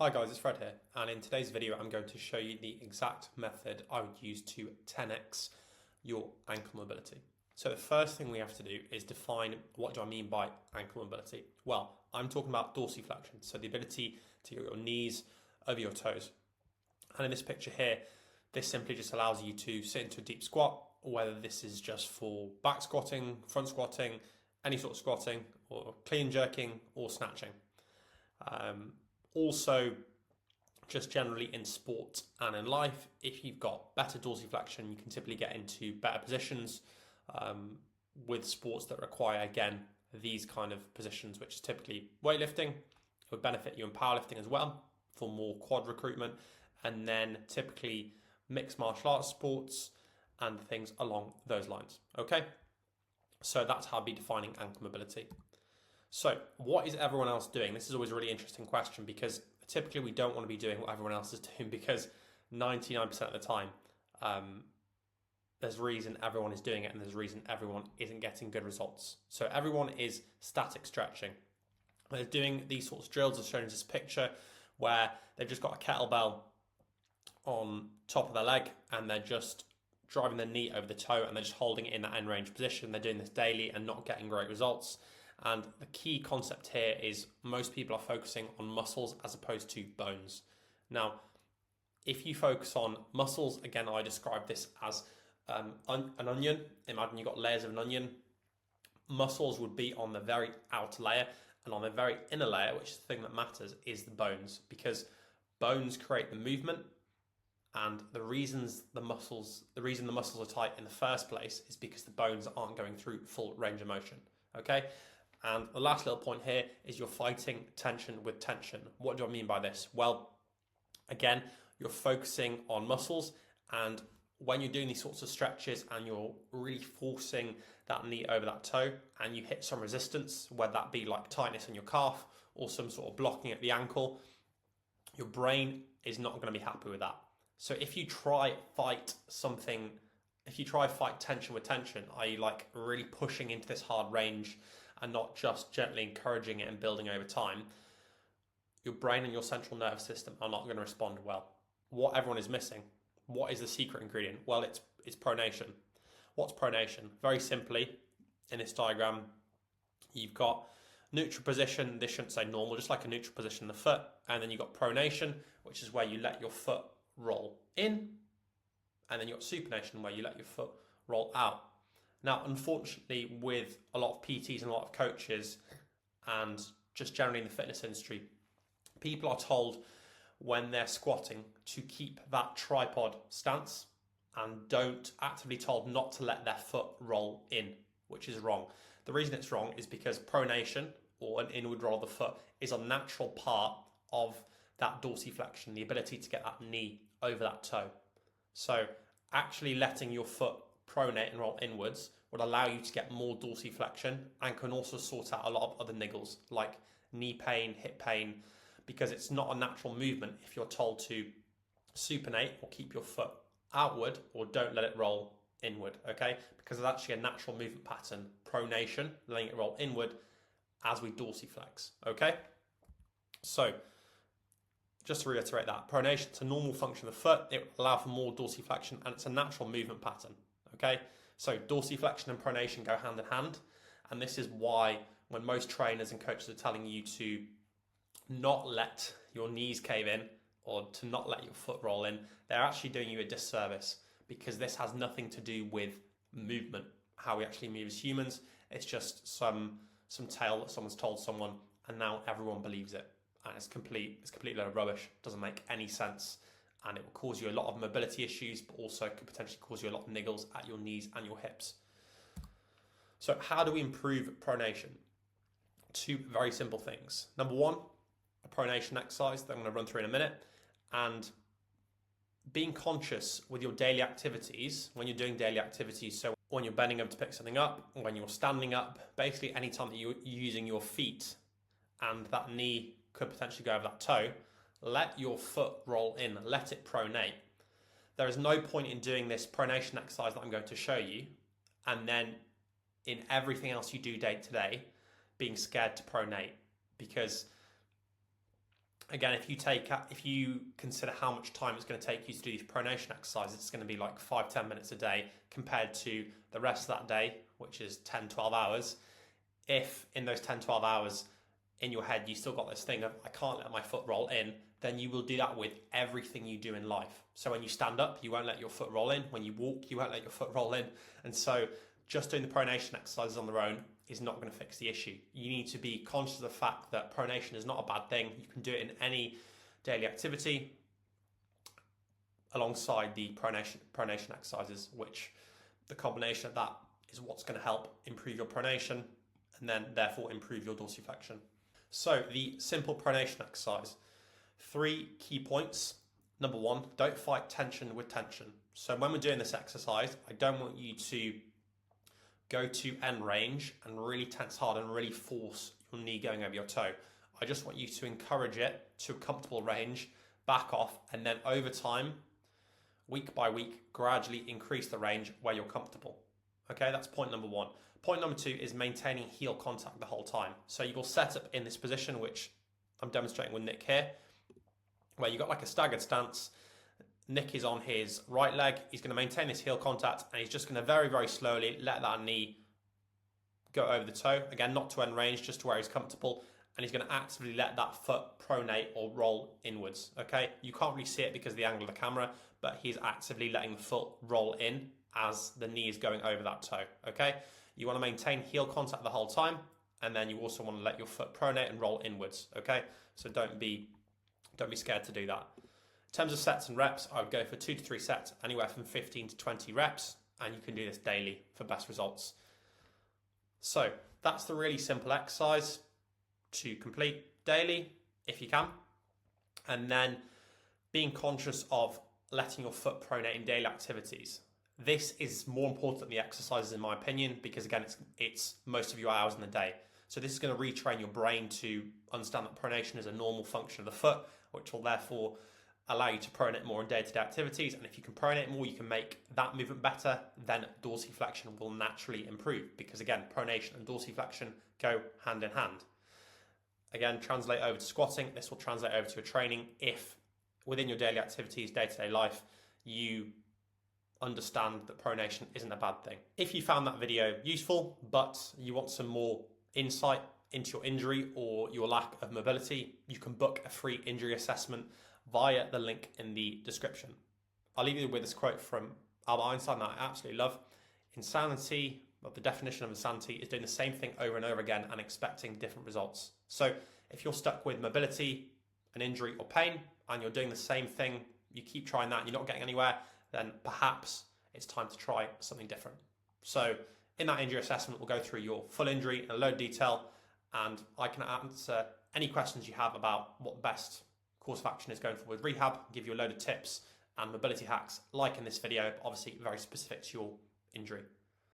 Hi guys, it's Fred here, and in today's video I'm going to show you the exact method I would use to 10x your ankle mobility. So the first thing we have to do is define what do I mean by ankle mobility. Well, I'm talking about dorsiflexion, so the ability to get your knees over your toes. And in this picture here, this simply just allows you to sit into a deep squat, whether this is just for back squatting, front squatting, any sort of squatting, or clean jerking, or snatching. Also, just generally in sport and in life, if you've got better dorsiflexion, you can typically get into better positions with sports that require, again, these kind of positions, which is typically weightlifting. It would benefit you in powerlifting as well for more quad recruitment, and then typically mixed martial arts sports and things along those lines. Okay, so that's how I'd be defining ankle mobility. So what is everyone else doing? This is always a really interesting question because typically we don't want to be doing what everyone else is doing because 99% of the time there's a reason everyone is doing it and there's a reason everyone isn't getting good results. So everyone is static stretching. They're doing these sorts of drills as shown in this picture where they've just got a kettlebell on top of their leg and they're just driving their knee over the toe and they're just holding it in that end range position. They're doing this daily and not getting great results. And the key concept here is most people are focusing on muscles as opposed to bones. Now, if you focus on muscles, again, I describe this as an onion. Imagine you've got layers of an onion. Muscles would be on the very outer layer, and on the very inner layer, which is the thing that matters, is the bones, because bones create the movement. And the reason the muscles are tight in the first place is because the bones aren't going through full range of motion. Okay. And the last little point here is you're fighting tension with tension. What do I mean by this? Well, again, you're focusing on muscles, and when you're doing these sorts of stretches and you're really forcing that knee over that toe and you hit some resistance, whether that be like tightness in your calf or some sort of blocking at the ankle, your brain is not going to be happy with that. So if you try fight tension with tension, i.e. like really pushing into this hard range and not just gently encouraging it and building over time, your brain and your central nervous system are not going to respond well. What everyone is missing, what is the secret ingredient? Well, it's pronation. What's pronation? Very simply, in this diagram, you've got neutral position. This shouldn't say normal, just like a neutral position in the foot. And then you've got pronation, which is where you let your foot roll in. And then you've got supination, where you let your foot roll out. Now, unfortunately, with a lot of PTs and a lot of coaches and just generally in the fitness industry, people are told when they're squatting to keep that tripod stance and don't actively told not to let their foot roll in, which is wrong. The reason it's wrong is because pronation, or an inward roll of the foot, is a natural part of that dorsiflexion, the ability to get that knee over that toe. So actually letting your foot pronate and roll inwards would allow you to get more dorsiflexion and can also sort out a lot of other niggles like knee pain, hip pain, because it's not a natural movement if you're told to supinate or keep your foot outward or don't let it roll inward, okay? Because it's actually a natural movement pattern, pronation, letting it roll inward as we dorsiflex, okay? So just to reiterate that, pronation is a normal function of the foot. It will allow for more dorsiflexion and it's a natural movement pattern. Okay, so dorsiflexion and pronation go hand in hand, and this is why when most trainers and coaches are telling you to not let your knees cave in or to not let your foot roll in, they're actually doing you a disservice, because this has nothing to do with movement, how we actually move as humans. It's just some tale that someone's told someone, and now everyone believes it, and it's complete load of rubbish. It doesn't make any sense. And it will cause you a lot of mobility issues, but also could potentially cause you a lot of niggles at your knees and your hips. So how do we improve pronation? Two very simple things. Number one, a pronation exercise that I'm going to run through in a minute, and being conscious with your daily activities, when you're doing daily activities, so when you're bending over to pick something up, when you're standing up, basically any time that you're using your feet and that knee could potentially go over that toe, let your foot roll in, let it pronate. There is no point in doing this pronation exercise that I'm going to show you and then in everything else you do day to day being scared to pronate, because Again, if you consider how much time it's going to take you to do these pronation exercises, it's going to be like 5-10 minutes a day compared to the rest of that day, which is 10-12 hours. If in those 10-12 hours in your head you still got this thing of I can't let my foot roll in, then you will do that with everything you do in life. So when you stand up, you won't let your foot roll in. When you walk, you won't let your foot roll in. And so just doing the pronation exercises on their own is not going to fix the issue. You need to be conscious of the fact that pronation is not a bad thing. You can do it in any daily activity alongside the pronation exercises, which the combination of that is what's going to help improve your pronation and then therefore improve your dorsiflexion. So the simple pronation exercise, 3 key points. Number 1, don't fight tension with tension. So when we're doing this exercise, I don't want you to go to end range and really tense hard and really force your knee going over your toe. I just want you to encourage it to a comfortable range, back off, and then over time, week by week, gradually increase the range where you're comfortable. Okay, that's point number 1. Point number 2 is maintaining heel contact the whole time. So you will set up in this position, which I'm demonstrating with Nick here, where you've got like a staggered stance. Nick is on his right leg. He's going to maintain this heel contact and he's just going to very, very slowly let that knee go over the toe. Again, not to end range, just to where he's comfortable. And he's going to actively let that foot pronate or roll inwards. Okay, you can't really see it because of the angle of the camera, but he's actively letting the foot roll in as the knee is going over that toe. Okay, you want to maintain heel contact the whole time, and then you also want to let your foot pronate and roll inwards. Okay, so don't be scared to do that. In terms of sets and reps, I would go for 2 to 3 sets, anywhere from 15 to 20 reps, and you can do this daily for best results. So that's the really simple exercise to complete daily, if you can. And then being conscious of letting your foot pronate in daily activities. This is more important than the exercises in my opinion, because again, it's most of your hours in the day. So this is going to retrain your brain to understand that pronation is a normal function of the foot, which will therefore allow you to pronate more in day-to-day activities. And if you can pronate more, you can make that movement better, then dorsiflexion will naturally improve, because again, pronation and dorsiflexion go hand in hand. Again, translate over to squatting. This will translate over to your training if within your daily activities, day-to-day life, you understand that pronation isn't a bad thing. If you found that video useful, but you want some more insight into your injury or your lack of mobility, you can book a free injury assessment via the link in the description. I'll leave you with this quote from Albert Einstein that I absolutely love. Insanity, well, the definition of insanity is doing the same thing over and over again and expecting different results. So if you're stuck with mobility, an injury or pain, and you're doing the same thing, you keep trying that and you're not getting anywhere, then perhaps it's time to try something different. So in that injury assessment, we'll go through your full injury in a load of detail, and I can answer any questions you have about what the best course of action is going forward with rehab, give you a load of tips and mobility hacks like in this video, but obviously very specific to your injury.